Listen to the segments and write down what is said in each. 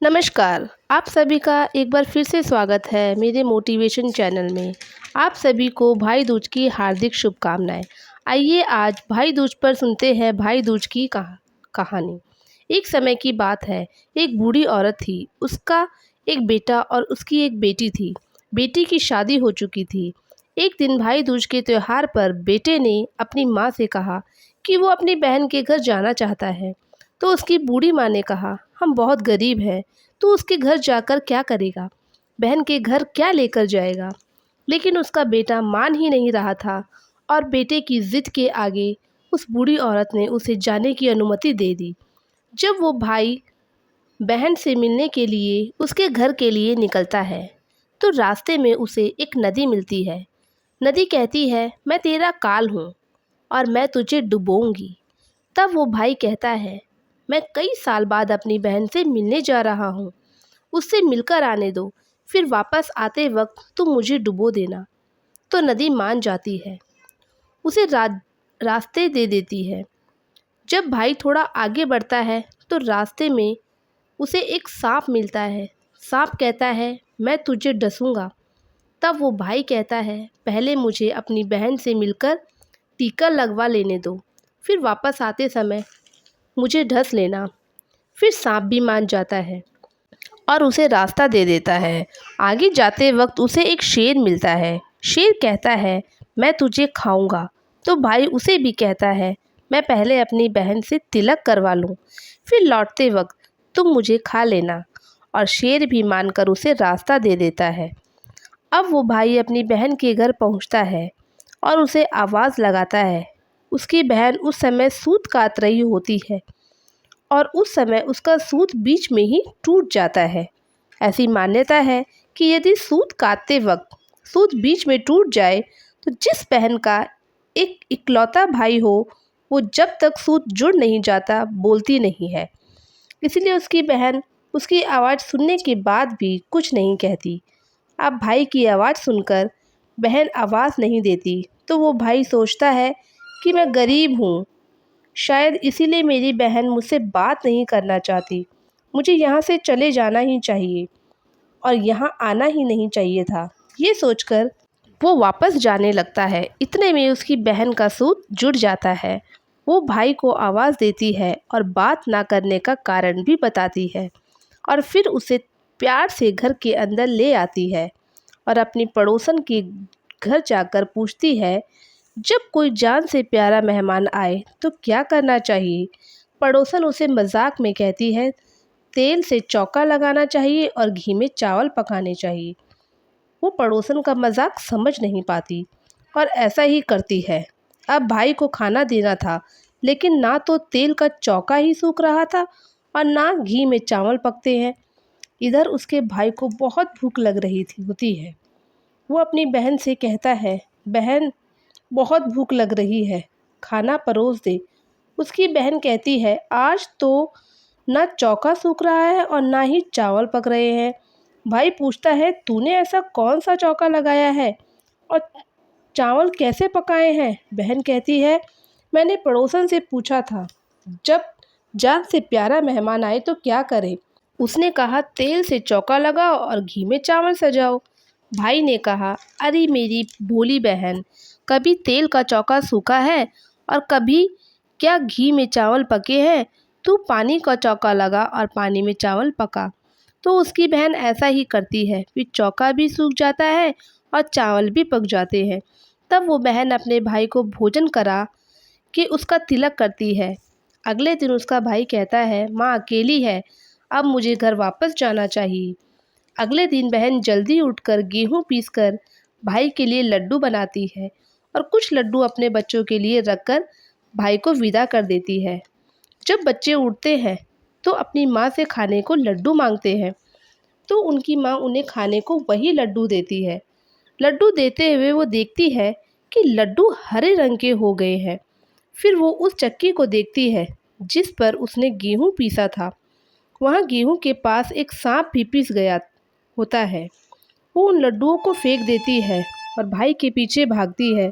नमस्कार। आप सभी का एक बार फिर से स्वागत है मेरे मोटिवेशन चैनल में। आप सभी को भाई दूज की हार्दिक शुभकामनाएं। आइए आज भाई दूज पर सुनते हैं भाई दूज की कहानी। एक समय की बात है, एक बूढ़ी औरत थी। उसका एक बेटा और उसकी एक बेटी थी। बेटी की शादी हो चुकी थी। एक दिन भाई दूज के त्योहार पर बेटे ने अपनी माँ से कहा कि वो अपनी बहन के घर जाना चाहता है। तो उसकी बूढ़ी माँ ने कहा, हम बहुत गरीब हैं, तो उसके घर जाकर क्या करेगा, बहन के घर क्या लेकर जाएगा। लेकिन उसका बेटा मान ही नहीं रहा था और बेटे की जिद के आगे उस बूढ़ी औरत ने उसे जाने की अनुमति दे दी। जब वो भाई बहन से मिलने के लिए उसके घर के लिए निकलता है तो रास्ते में उसे एक नदी मिलती है। नदी कहती है, मैं तेरा काल हूँ और मैं तुझे डुबोऊंगी। तब वो भाई कहता है, मैं कई साल बाद अपनी बहन से मिलने जा रहा हूँ, उससे मिलकर आने दो, फिर वापस आते वक्त तुम मुझे डुबो देना। तो नदी मान जाती है, उसे रास्ते दे देती है। जब भाई थोड़ा आगे बढ़ता है तो रास्ते में उसे एक सांप मिलता है। सांप कहता है, मैं तुझे डसूंगा। तब वो भाई कहता है, पहले मुझे अपनी बहन से मिलकर टीका लगवा लेने दो, फिर वापस आते समय मुझे ढस लेना। फिर सांप भी मान जाता है और उसे रास्ता दे देता है। आगे जाते वक्त उसे एक शेर मिलता है। शेर कहता है, मैं तुझे खाऊंगा। तो भाई उसे भी कहता है, मैं पहले अपनी बहन से तिलक करवा लूँ, फिर लौटते वक्त तुम मुझे खा लेना। और शेर भी मानकर उसे रास्ता दे देता है। अब वो भाई अपनी बहन के घर पहुंचता है और उसे आवाज़ लगाता है। उसकी बहन उस समय सूत काट रही होती है और उस समय उसका सूत बीच में ही टूट जाता है। ऐसी मान्यता है कि यदि सूत काटते वक्त सूत बीच में टूट जाए तो जिस बहन का एक इकलौता भाई हो, वो जब तक सूत जुड़ नहीं जाता बोलती नहीं है। इसलिए उसकी बहन उसकी आवाज़ सुनने के बाद भी कुछ नहीं कहती। अब भाई की आवाज़ सुनकर बहन आवाज़ नहीं देती तो वो भाई सोचता है कि मैं गरीब हूँ, शायद इसीलिए मेरी बहन मुझसे बात नहीं करना चाहती। मुझे यहाँ से चले जाना ही चाहिए और यहाँ आना ही नहीं चाहिए था। ये सोचकर वो वापस जाने लगता है। इतने में उसकी बहन का सूत जुड़ जाता है। वो भाई को आवाज़ देती है और बात ना करने का कारण भी बताती है और फिर उसे प्यार से घर के अंदर ले आती है और अपनी पड़ोसन के घर जाकर पूछती है, जब कोई जान से प्यारा मेहमान आए तो क्या करना चाहिए। पड़ोसन उसे मजाक में कहती है, तेल से चौका लगाना चाहिए और घी में चावल पकाने चाहिए। वो पड़ोसन का मजाक समझ नहीं पाती और ऐसा ही करती है। अब भाई को खाना देना था, लेकिन ना तो तेल का चौका ही सूख रहा था और ना घी में चावल पकते हैं। इधर उसके भाई को बहुत भूख लग रही थी होती है। वो अपनी बहन से कहता है, बहन बहुत भूख लग रही है, खाना परोस दे। उसकी बहन कहती है, आज तो ना चौका सूख रहा है और ना ही चावल पक रहे हैं। भाई पूछता है, तूने ऐसा कौन सा चौका लगाया है और चावल कैसे पकाए हैं। बहन कहती है, मैंने पड़ोसन से पूछा था, जब जान से प्यारा मेहमान आए तो क्या करें। उसने कहा, तेल से चौका लगाओ और घी में चावल सजाओ। भाई ने कहा, अरे मेरी भोली बहन, कभी तेल का चौका सूखा है और कभी क्या घी में चावल पके हैं। तू पानी का चौका लगा और पानी में चावल पका। तो उसकी बहन ऐसा ही करती है, फिर चौका भी सूख जाता है और चावल भी पक जाते हैं। तब वो बहन अपने भाई को भोजन करा कि उसका तिलक करती है। अगले दिन उसका भाई कहता है, माँ अकेली है, अब मुझे घर वापस जाना चाहिए। अगले दिन बहन जल्दी उठकर गेहूँ पीसकर भाई के लिए लड्डू बनाती है और कुछ लड्डू अपने बच्चों के लिए रखकर भाई को विदा कर देती है। जब बच्चे उठते हैं तो अपनी माँ से खाने को लड्डू मांगते हैं, तो उनकी माँ उन्हें खाने को वही लड्डू देती है। लड्डू देते हुए वो देखती है कि लड्डू हरे रंग के हो गए हैं। फिर वो उस चक्की को देखती है जिस पर उसने गेहूँ पीसा था। वहाँ गेहूँ के पास एक सांप भी पिस गया होता है। वो उन लड्डुओं को फेंक देती है और भाई के पीछे भागती है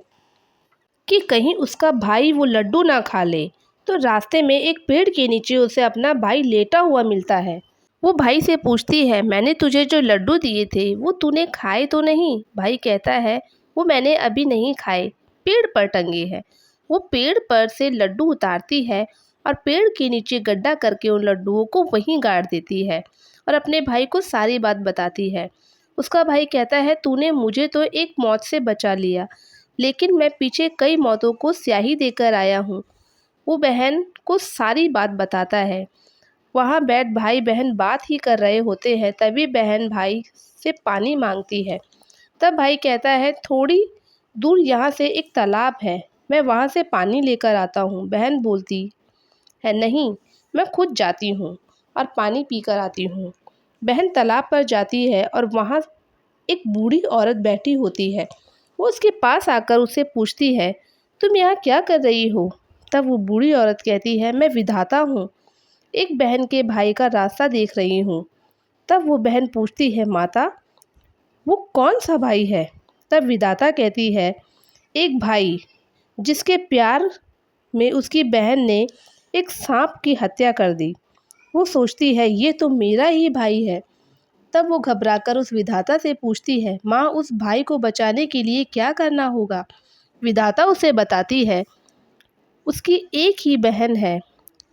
कि कहीं उसका भाई वो लड्डू ना खा ले। तो रास्ते में एक पेड़ के नीचे उसे अपना भाई लेटा हुआ मिलता है। वो भाई से पूछती है, मैंने तुझे जो लड्डू दिए थे वो तूने खाए तो नहीं? भाई कहता है, वो मैंने अभी नहीं खाए, पेड़ पर टंगे हैं। वो पेड़ पर से लड्डू उतारती है और पेड़ के नीचे गड्ढा करके उन लड्डुओं को वहीं गाड़ देती है और अपने भाई को सारी बात बताती है। उसका भाई कहता है, तूने मुझे तो एक मौत से बचा लिया, लेकिन मैं पीछे कई मौतों को स्याही देकर आया हूँ। वो बहन को सारी बात बताता है। वहाँ बैठ भाई बहन बात ही कर रहे होते हैं, तभी बहन भाई से पानी मांगती है। तब भाई कहता है, थोड़ी दूर यहाँ से एक तालाब है, मैं वहाँ से पानी लेकर आता हूँ। बहन बोलती है, नहीं, मैं खुद जाती हूँ और पानी पी कर आती हूँ। बहन तालाब पर जाती है और वहाँ एक बूढ़ी औरत बैठी होती है। वो उसके पास आकर उससे पूछती है, तुम यहाँ क्या कर रही हो? तब वो बूढ़ी औरत कहती है, मैं विधाता हूँ, एक बहन के भाई का रास्ता देख रही हूँ। तब वो बहन पूछती है, माता, वो कौन सा भाई है? तब विधाता कहती है, एक भाई जिसके प्यार में उसकी बहन ने एक सांप की हत्या कर दी। वो सोचती है, ये तो मेरा ही भाई है। तब वो घबराकर उस विधाता से पूछती है, माँ, उस भाई को बचाने के लिए क्या करना होगा? विधाता उसे बताती है, उसकी एक ही बहन है।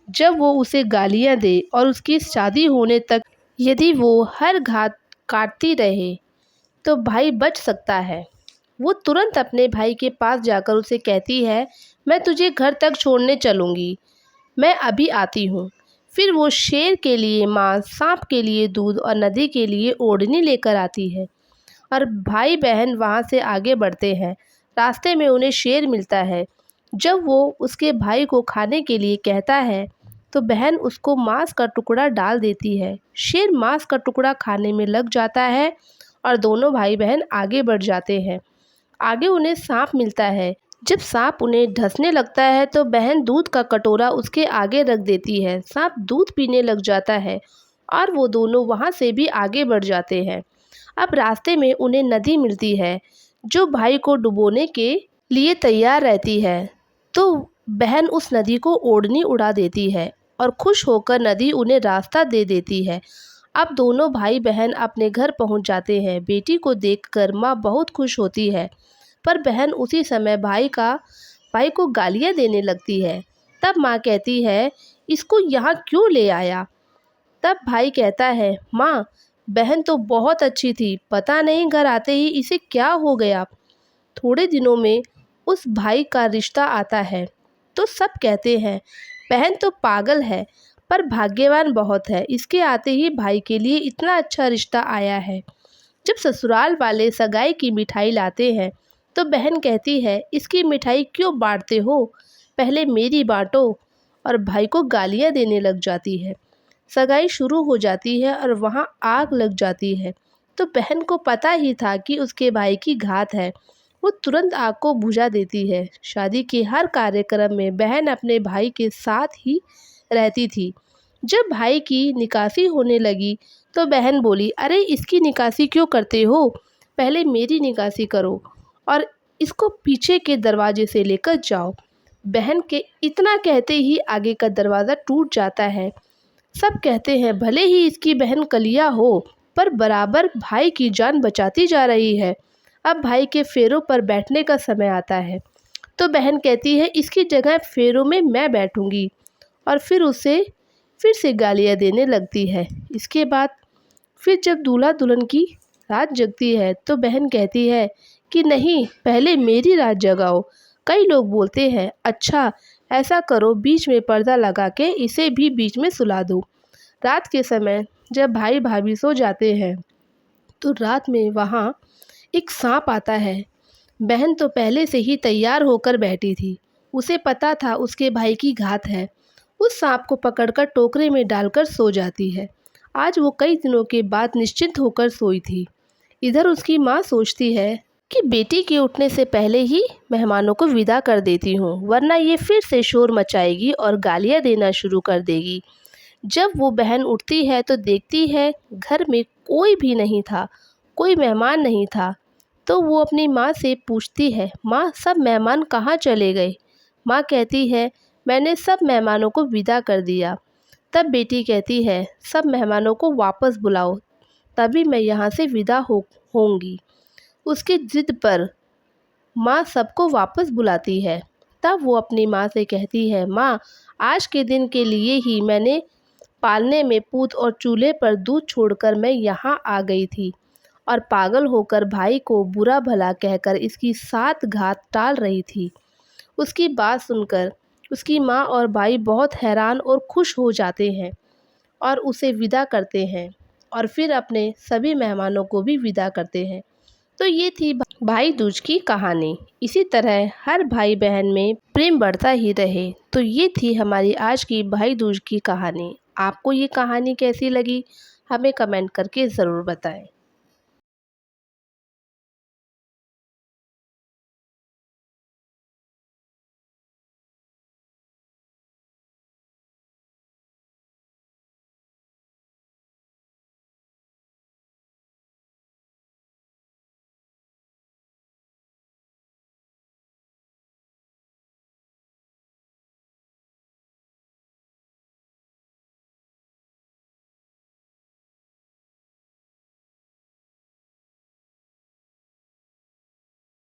जब वो उसे गालियाँ दे और उसकी शादी होने तक यदि वो हर घात काटती रहे तो भाई बच सकता है। वो तुरंत अपने भाई के पास जाकर उसे कहती है, मैं तुझे घर तक छोड़ने चलूँगी, मैं अभी आती हूँ। फिर वो शेर के लिए मांस, सांप के लिए दूध और नदी के लिए ओढ़नी लेकर आती है और भाई बहन वहाँ से आगे बढ़ते हैं। रास्ते में उन्हें शेर मिलता है। जब वो उसके भाई को खाने के लिए कहता है तो बहन उसको मांस का टुकड़ा डाल देती है। शेर मांस का टुकड़ा खाने में लग जाता है और दोनों भाई बहन आगे बढ़ जाते हैं। आगे उन्हें सांप मिलता है। जब सांप उन्हें डसने लगता है तो बहन दूध का कटोरा उसके आगे रख देती है। सांप दूध पीने लग जाता है और वो दोनों वहाँ से भी आगे बढ़ जाते हैं। अब रास्ते में उन्हें नदी मिलती है जो भाई को डुबोने के लिए तैयार रहती है। तो बहन उस नदी को ओढ़नी उड़ा देती है और खुश होकर नदी उन्हें रास्ता दे देती है। अब दोनों भाई बहन अपने घर पहुंच जाते हैं। बेटी को देखकर माँ बहुत खुश होती है, पर बहन उसी समय भाई को गालियाँ देने लगती है। तब माँ कहती है, इसको यहाँ क्यों ले आया? तब भाई कहता है, माँ, बहन तो बहुत अच्छी थी, पता नहीं घर आते ही इसे क्या हो गया। थोड़े दिनों में उस भाई का रिश्ता आता है तो सब कहते हैं, बहन तो पागल है पर भाग्यवान बहुत है, इसके आते ही भाई के लिए इतना अच्छा रिश्ता आया है। जब ससुराल वाले सगाई की मिठाई लाते हैं तो बहन कहती है, इसकी मिठाई क्यों बांटते हो, पहले मेरी बांटो, और भाई को गालियाँ देने लग जाती है। सगाई शुरू हो जाती है और वहाँ आग लग जाती है। तो बहन को पता ही था कि उसके भाई की घात है। वो तुरंत आग को बुझा देती है। शादी के हर कार्यक्रम में बहन अपने भाई के साथ ही रहती थी। जब भाई की निकासी होने लगी तो बहन बोली, अरे इसकी निकासी क्यों करते हो, पहले मेरी निकासी करो और इसको पीछे के दरवाजे से लेकर जाओ। बहन के इतना कहते ही आगे का दरवाज़ा टूट जाता है। सब कहते हैं, भले ही इसकी बहन कलिया हो पर बराबर भाई की जान बचाती जा रही है। अब भाई के फेरों पर बैठने का समय आता है तो बहन कहती है, इसकी जगह फेरों में मैं बैठूंगी, और फिर से गालियाँ देने लगती है। इसके बाद फिर जब दूल्हा दुल्हन की रात जगती है तो बहन कहती है कि नहीं, पहले मेरी रात जगाओ। कई लोग बोलते हैं, अच्छा ऐसा करो, बीच में पर्दा लगा के इसे भी बीच में सुला दो। रात के समय जब भाई भाभी सो जाते हैं तो रात में वहाँ एक सांप आता है। बहन तो पहले से ही तैयार होकर बैठी थी, उसे पता था उसके भाई की घात है। उस सांप को पकड़कर टोकरे में डालकर सो जाती है। आज वो कई दिनों के बाद निश्चिंत होकर सोई थी। इधर उसकी माँ सोचती है कि बेटी के उठने से पहले ही मेहमानों को विदा कर देती हूँ, वरना ये फिर से शोर मचाएगी और गालियाँ देना शुरू कर देगी। जब वो बहन उठती है तो देखती है घर में कोई भी नहीं था, कोई मेहमान नहीं था। तो वो अपनी माँ से पूछती है, माँ, सब मेहमान कहाँ चले गए? माँ कहती है, मैंने सब मेहमानों को विदा कर दिया। तब बेटी कहती है, सब मेहमानों को वापस बुलाओ, तभी मैं यहाँ से विदा होंगी। उसकी जिद पर माँ सबको वापस बुलाती है। तब वो अपनी माँ से कहती है, माँ, आज के दिन के लिए ही मैंने पालने में पूत और चूल्हे पर दूध छोड़कर मैं यहाँ आ गई थी और पागल होकर भाई को बुरा भला कहकर इसकी 7 घात टाल रही थी। उसकी बात सुनकर उसकी माँ और भाई बहुत हैरान और खुश हो जाते हैं और उसे विदा करते हैं और फिर अपने सभी मेहमानों को भी विदा करते हैं। तो ये थी भाई दूज की कहानी। इसी तरह हर भाई बहन में प्रेम बढ़ता ही रहे। तो ये थी हमारी आज की भाई दूज की कहानी। आपको ये कहानी कैसी लगी, हमें कमेंट करके ज़रूर बताएं।